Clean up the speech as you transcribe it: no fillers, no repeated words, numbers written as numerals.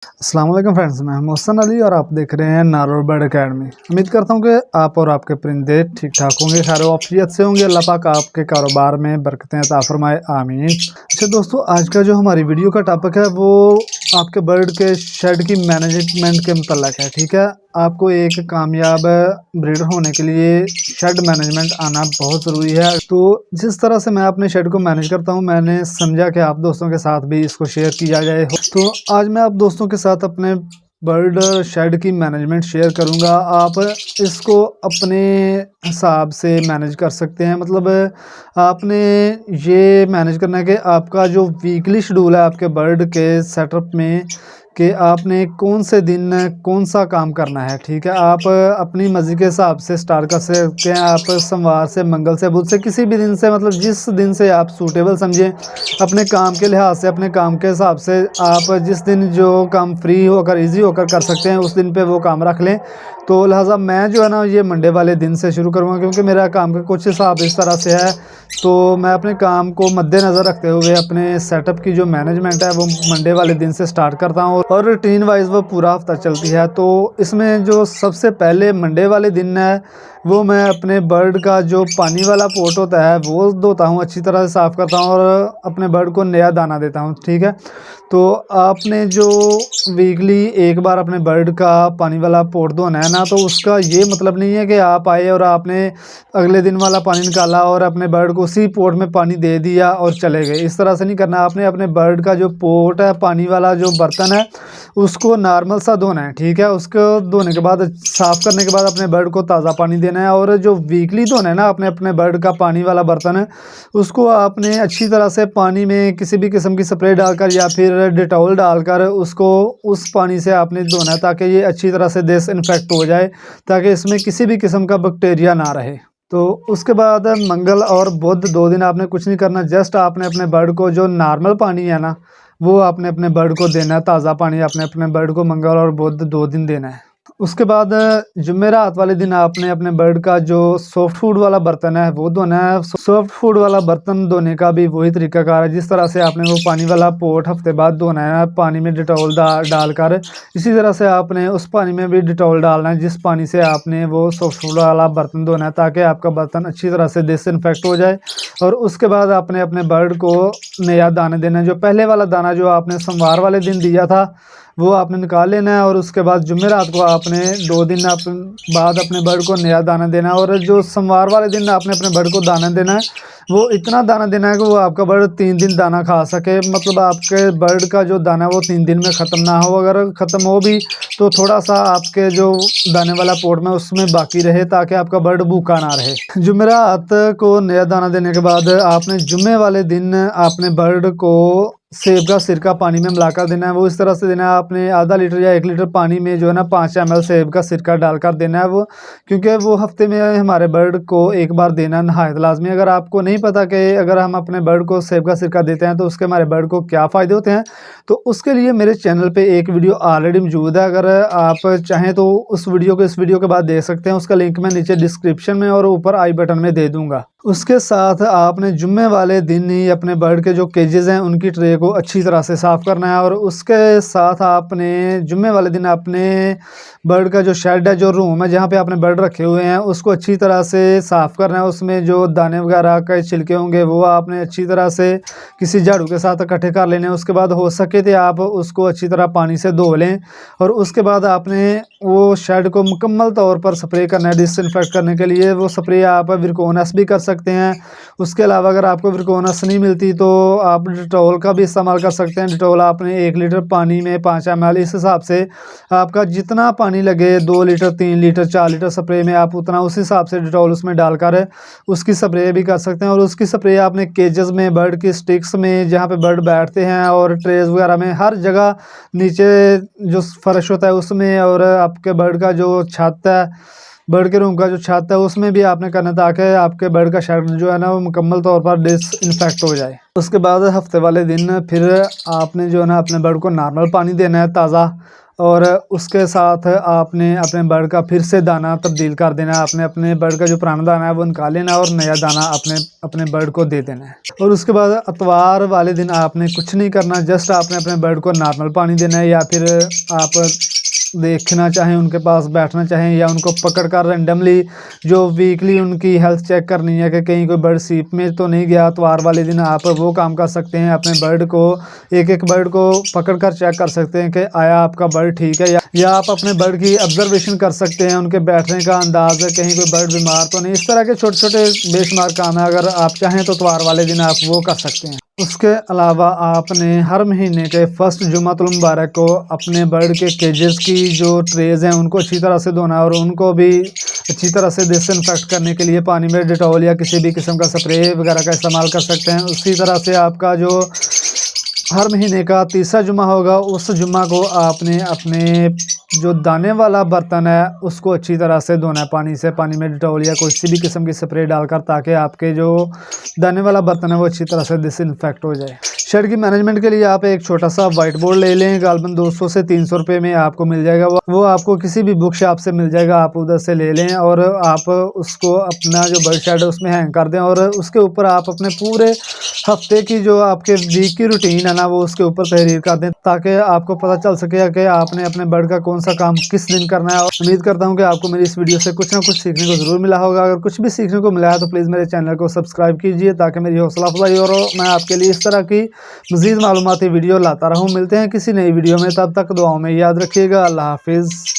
अस्सलाम वालेकुम फ्रेंड्स, मैं मोहसन अली और आप देख रहे हैं नारोल बर्ड अकेडमी। उम्मीद करता हूं कि आप और आपके परिंदे ठीक ठाक होंगे, खैर वाफियत से होंगे। अल्लाह पाक आपके कारोबार में बरकतें अता फरमाए, आमीन। अच्छा दोस्तों, आज का जो हमारी वीडियो का टॉपिक है वो आपके बर्ड के शेड की मैनेजमेंट के मुतल्लिक है। ठीक है, आपको एक कामयाब ब्रीडर होने के लिए शेड मैनेजमेंट आना बहुत ज़रूरी है। तो जिस तरह से मैं अपने शेड को मैनेज करता हूं, मैंने समझा कि आप दोस्तों के साथ भी इसको शेयर किया जाए। तो आज मैं आप दोस्तों के साथ अपने बर्ड शेड की मैनेजमेंट शेयर करूंगा। आप इसको अपने हिसाब से मैनेज कर सकते हैं। मतलब आपने ये मैनेज करना है कि आपका जो वीकली शेड्यूल है आपके बर्ड के सेटअप में, कि आपने कौन से दिन कौन सा काम करना है। ठीक है, आप अपनी मर्ज़ी के हिसाब से स्टार्ट कर सकते हैं। आप सोमवार से, मंगल से, बुध से, किसी भी दिन से, मतलब जिस दिन से आप सूटेबल समझें अपने काम के लिहाज से, अपने काम के हिसाब से आप जिस दिन जो काम फ्री होकर ईजी होकर कर सकते हैं उस दिन पे वो काम रख लें। तो लिहाजा मैं जो है ना ये मंडे वाले दिन से शुरू करूँगा, क्योंकि मेरा काम का कुछ हिसाब इस तरह से है। तो मैं अपने काम को मद्देनज़र रखते हुए अपने सेटअप की जो मैनेजमेंट है वो मंडे वाले दिन से स्टार्ट करता हूँ और रूटीन वाइज वो पूरा हफ्ता चलती है। तो इसमें जो सबसे पहले मंडे वाले दिन है वो मैं अपने बर्ड का जो पानी वाला पोट होता है वो धोता हूँ, अच्छी तरह से साफ़ करता हूँ और अपने बर्ड को नया दाना देता हूँ। ठीक है, तो आपने जो वीकली एक बार अपने बर्ड का पानी वाला पोट धोना है ना, तो उसका ये मतलब नहीं है कि आप आए और आपने अगले दिन वाला पानी निकाला और अपने बर्ड को उसी पोट में पानी दे दिया और चले गए। इस तरह से नहीं करना। आपने अपने बर्ड का जो पोट है, पानी वाला जो बर्तन है, उसको नॉर्मल सा धोना है। ठीक है, उसको धोने के बाद, साफ़ करने के बाद अपने बर्ड को ताज़ा पानी देना है। और जो वीकली धोना है ना अपने अपने बर्ड का पानी वाला बर्तन है, उसको आपने अच्छी तरह से पानी में किसी भी किस्म की स्प्रे डालकर या फिर डिटॉल डालकर उसको उस पानी से आपने धोना है, ताकि ये अच्छी तरह से डिसइंफेक्ट हो जाए, ताकि इसमें किसी भी किस्म का बैक्टीरिया ना रहे। तो उसके बाद मंगल और बुध 2 दिन आपने कुछ नहीं करना। जस्ट आपने अपने बर्ड को जो नॉर्मल पानी है ना वो आपने अपने बर्ड को देना है। ताज़ा पानी आपने अपने बर्ड को मंगल और बुध 2 दिन देना है। उसके बाद जुमेरात वाले दिन आपने अपने बर्ड का जो सॉफ्ट फूड वाला बर्तन है वो धोना है। सॉफ्ट फूड वाला बर्तन धोने का भी वही तरीकाकार है जिस तरह से आपने वो पानी वाला पोट हफ्ते बाद धोना है पानी में डिटॉल डालकर। इसी तरह से आपने उस पानी में भी डिटॉल डालना है जिस पानी से आपने वो सॉफ्ट फूड वाला बर्तन धोना है, ताकि आपका बर्तन अच्छी तरह से डिसइंफेक्ट हो जाए। और उसके बाद आपने अपने बर्ड को नया दाना देना है। जो पहले वाला दाना जो आपने सोमवार वाले दिन दिया था वो आपने निकाल लेना है। और उसके बाद जुमेरात को आपने 2 दिन बाद अपने बर्ड को नया दाना देना है। और जो सोमवार वाले दिन आपने अपने बर्ड को दाना देना है वो इतना दाना देना है कि वो आपका बर्ड 3 दिन दाना खा सके। मतलब आपके बर्ड का जो दाना वो 3 दिन में ख़त्म ना हो। अगर ख़त्म हो भी तो थोड़ा सा आपके जो दाने वाला पोट में उसमें बाकी रहे, ताकि आपका बर्ड भूखा ना रहे। जुमेरात को नया दाना देने के बाद आपने जुम्मे वाले दिन आपने बर्ड को सेब का सिरका पानी में मिलाकर देना है। वो इस तरह से देना है, आपने आधा लीटर या 1 लीटर पानी में जो है ना 5 ml सेब का सिरका डालकर देना है। वो क्योंकि वो हफ्ते में हमारे बर्ड को एक बार देना नहायत लाजमी। अगर आपको नहीं पता कि अगर हम अपने बर्ड को सेब का सिरका देते हैं तो उसके हमारे बर्ड को क्या फ़ायदे होते हैं, तो उसके लिए मेरे चैनल पे एक वीडियो ऑलरेडी मौजूद है। अगर आप चाहें तो उस वीडियो को इस वीडियो के बाद देख सकते हैं। उसका लिंक मैं नीचे डिस्क्रिप्शन में और ऊपर आई बटन में दे दूँगा। उसके साथ आपने जुम्मे वाले दिन ही अपने बर्ड के जो केजेस हैं उनकी ट्रे को अच्छी तरह से साफ़ करना है। और उसके साथ आपने जुम्मे वाले दिन अपने बर्ड का जो शेड है, जो रूम है जहाँ पे आपने बर्ड रखे हुए हैं, उसको अच्छी तरह से साफ़ करना है। उसमें जो दाने वगैरह के छिलके होंगे वो आपने अच्छी तरह से किसी झाड़ू के साथ इकट्ठे कर लेने हैं। उसके बाद हो सके तो आप उसको अच्छी तरह पानी से धो लें। और उसके बाद आपने वो शेड को मुकम्मल तौर पर स्प्रे करना है डिसइंफेक्ट करने के लिए। वो स्प्रे आप विरकोनस भी कर सकते हैं। उसके अलावा अगर आपको विरकोनस नहीं मिलती तो आप डिटॉल का भी इस्तेमाल कर सकते हैं। डिटॉल आपने 1 लीटर पानी में 5 ml, इस हिसाब से आपका जितना पानी लगे 2 लीटर, 3 लीटर, 4 लीटर स्प्रे में आप उतना उस हिसाब से डिटॉल उसमें डालकर उसकी स्प्रे भी कर सकते हैं। और उसकी स्प्रे आपने केजेस में, बर्ड की स्टिक्स में, जहाँ पे बर्ड बैठते हैं, और ट्रेज वगैरह में, हर जगह नीचे जो फर्श होता है उसमें, और आपके बर्ड का जो छत है, बर्ड के रूम का जो छत है उसमें भी आपने करना, ताकि आपके बर्ड का शेड जो है ना वो मुकम्मल तौर पर डिसइंफेक्ट हो जाए। उसके बाद हफ्ते वाले दिन फिर आपने जो है ना अपने बर्ड को नॉर्मल पानी देना है, ताज़ा। और उसके साथ आपने अपने बर्ड का फिर से दाना तब्दील कर देना है। आपने अपने बर्ड का जो पुराना दाना है वो निकाल लेना और नया दाना अपने बर्ड को दे देना है। और उसके बाद इतवार वाले दिन आपने कुछ नहीं करना, जस्ट आपने अपने बर्ड को नॉर्मल पानी देना है, या फिर आप देखना चाहें उनके पास बैठना चाहें, या उनको पकड़ कर रेंडमली जो वीकली उनकी हेल्थ चेक करनी है कि कहीं कोई बर्ड सीप में तो नहीं गया। इतवार वाले दिन आप वो काम कर सकते हैं। अपने बर्ड को एक एक बर्ड को पकड़ कर चेक कर सकते हैं कि आया आपका बर्ड ठीक है, या आप अपने बर्ड की ऑब्जर्वेशन कर सकते हैं, उनके बैठने का अंदाज है, कहीं कोई बर्ड बीमार तो नहीं। इस तरह के छोटे छोटे बेशुमार काम है, अगर आप चाहें तो इतवार वाले दिन आप वो कर सकते हैं। उसके अलावा आपने हर महीने के फर्स्ट जुमातुल मुबारक को अपने बर्ड के केजेस की जो ट्रेज हैं उनको अच्छी तरह से धोना, और उनको भी अच्छी तरह से डिसइंफेक्ट करने के लिए पानी में डिटॉल या किसी भी किस्म का स्प्रे वगैरह का इस्तेमाल कर सकते हैं। उसी तरह से आपका जो हर महीने का तीसरा जुमा होगा, उस जुमा को आपने अपने जो दाने वाला बर्तन है उसको अच्छी तरह से धोना है पानी से, पानी में डिटॉल या किसी भी किस्म की स्प्रे डालकर, ताकि आपके जो दाने वाला बर्तन है वो अच्छी तरह से डिसइंफेक्ट हो जाए। शेड की मैनेजमेंट के लिए आप एक छोटा सा वाइट बोर्ड ले लें, गालबन 200 से 300 रुपये में आपको मिल जाएगा। वो आपको किसी भी बुक शॉप से मिल जाएगा, आप उधर से ले लें और आप उसको अपना जो बर्ड शेड है उसमें हैंग कर दें, और उसके ऊपर आप अपने पूरे हफ्ते की जो आपके वीक की रूटीन है ना वो उसके ऊपर तहरीर कर दें, ताकि आपको पता चल सके कि आपने अपने बर्ड का कौन सा काम किस दिन करना है। और उम्मीद करता हूँ कि आपको मेरी इस वीडियो से कुछ ना कुछ सीखने को ज़रूर मिला होगा। अगर कुछ भी सीखने को मिला है तो प्लीज़ मेरे चैनल को सब्सक्राइब कीजिए, ताकि मेरी हौसला अफजाई और मैं आपके लिए इस तरह की मज़ीद मालूमाती वीडियो लाता रहूँ। मिलते हैं किसी नई वीडियो में, तब तक दुआओं में याद रखिएगा। अल्लाह हाफिज़।